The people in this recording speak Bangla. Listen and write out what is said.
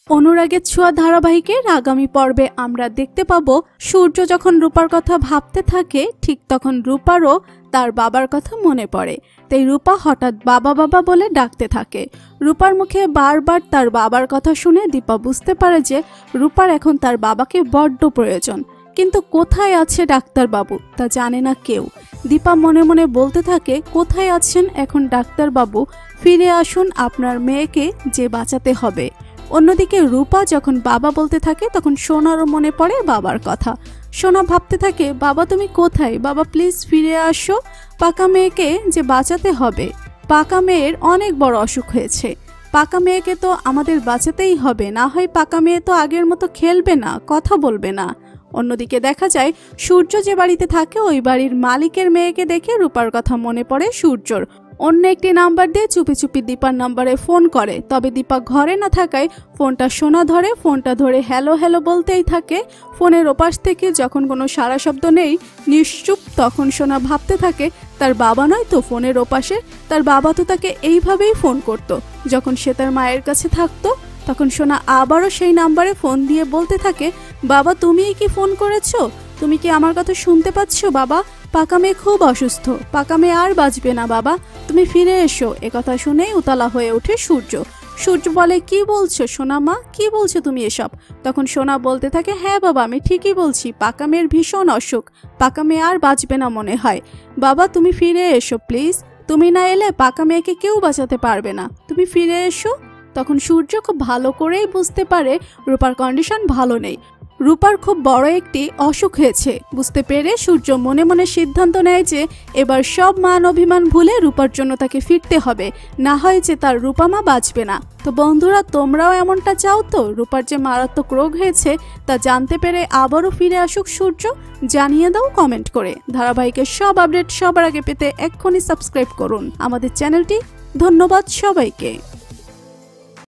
অনুরাগের ছোঁয়া ধারাবাহিকের আগামী পর্বে আমরা দেখতে পাবো সূর্য যখন রূপার কথা ভাবতে থাকে ঠিক তখন রূপারও তার বাবার কথা মনে পড়ে। তাই রূপা হঠাৎ বাবা বাবা বলে ডাকতে থাকে। রূপার মুখে বারবার তার বাবার কথা শুনে দীপা বুঝতে পারে যে রূপার এখন তার বাবাকে বড্ড প্রয়োজন, কিন্তু কোথায় আছে ডাক্তারবাবু তা জানে না কেউ। দীপা মনে মনে বলতে থাকে, কোথায় আছেন এখন ডাক্তারবাবু, ফিরে আসুন আপনার মেয়েকে যে বাঁচাতে হবে। অন্যদিকে রূপা যখন বাবা বলতে থাকে তখন সোনারও মনে পড়ে বাবার কথা। সোনা ভাবতে থাকে, বাবা তুমি কোথায়, বাবা প্লিজ ফিরে আসো, পাকা মেয়েকে যে বাঁচাতে হবে। পাকা মেয়ের অনেক বড় অসুখ হয়েছে, পাকা মেয়েকে তো আমাদের বাঁচাতেই হবে, না হয় পাকা মেয়ে তো আগের মতো খেলবে না, কথা বলবে না। অন্যদিকে দেখা যায় সূর্য যে বাড়িতে থাকে ওই বাড়ির মালিকের মেয়েকে দেখে রূপার কথা মনে পড়ে সূর্যর। অন্য একটি নাম্বার দিয়ে চুপি চুপি দীপার নাম্বারে ফোন করে, তবে দীপা ঘরে না থাকায় ফোনটা সোনা ধরে। ফোনটা ধরে হ্যালো হ্যালো বলতেই থাকে। ফোনের ওপাশ থেকে যখন কোনো সারা শব্দ নেই, নিশ্চুপ, তখন সোনা ভাবতে থাকে তার বাবা নয় তো ফোনের ওপাশে, তার বাবা তো তাকে এইভাবেই ফোন করত যখন সে তার মায়ের কাছে থাকতো। তখন সোনা আবারও সেই নাম্বারে ফোন দিয়ে বলতে থাকে, বাবা তুমিই কি ফোন করেছো, তুমি কি আমার কথা শুনতে পাচ্ছ বাবা, পাকা মেয়ে খুব অসুস্থ, পাকা মেয়ে আর বাঁচবে না বাবা, তুমি ফিরে এসো। একথা শুনেই উতলা হয়ে ওঠে সূর্য। সূর্য বলে, কি বলছো সোনা মা, কি বলছো তুমি এসব? তখন সোনা বলতে থাকে, হ্যাঁ বাবা আমি ঠিকই বলছি, পাকা মেয়ের ভীষণ অসুখ, পাকা মেয়ে আর বাঁচবে না মনে হয়, বাবা তুমি ফিরে এসো প্লিজ, তুমি না এলে পাকা মেয়েকে কেউ বাঁচাতে পারবে না, তুমি ফিরে এসো। তখন সূর্য খুব ভালো করেই বুঝতে পারে রূপার কন্ডিশন ভালো নেই, রূপার খুব বড় একটি অসুখ হয়েছে। বুঝতে পেরে সূর্য মনে মনে সিদ্ধান্ত নেয় যে এবার সব মান অভিমান ভুলে রূপার জন্য তাকে ফিরতে হবে, না হয় যে তার রূপা মা বাঁচবে না। তো বন্ধুরা তোমরাও এমনটা চাও তো, রূপার যে মারাত্মক রোগ হয়েছে তা জানতে পেরে আবারও ফিরে আসুক সূর্য? জানিয়ে দাও কমেন্ট করে। ধারাবাহিকের সব আপডেট সবার আগে পেতে এক্ষুনি সাবস্ক্রাইব করুন আমাদের চ্যানেলটি। ধন্যবাদ সবাইকে।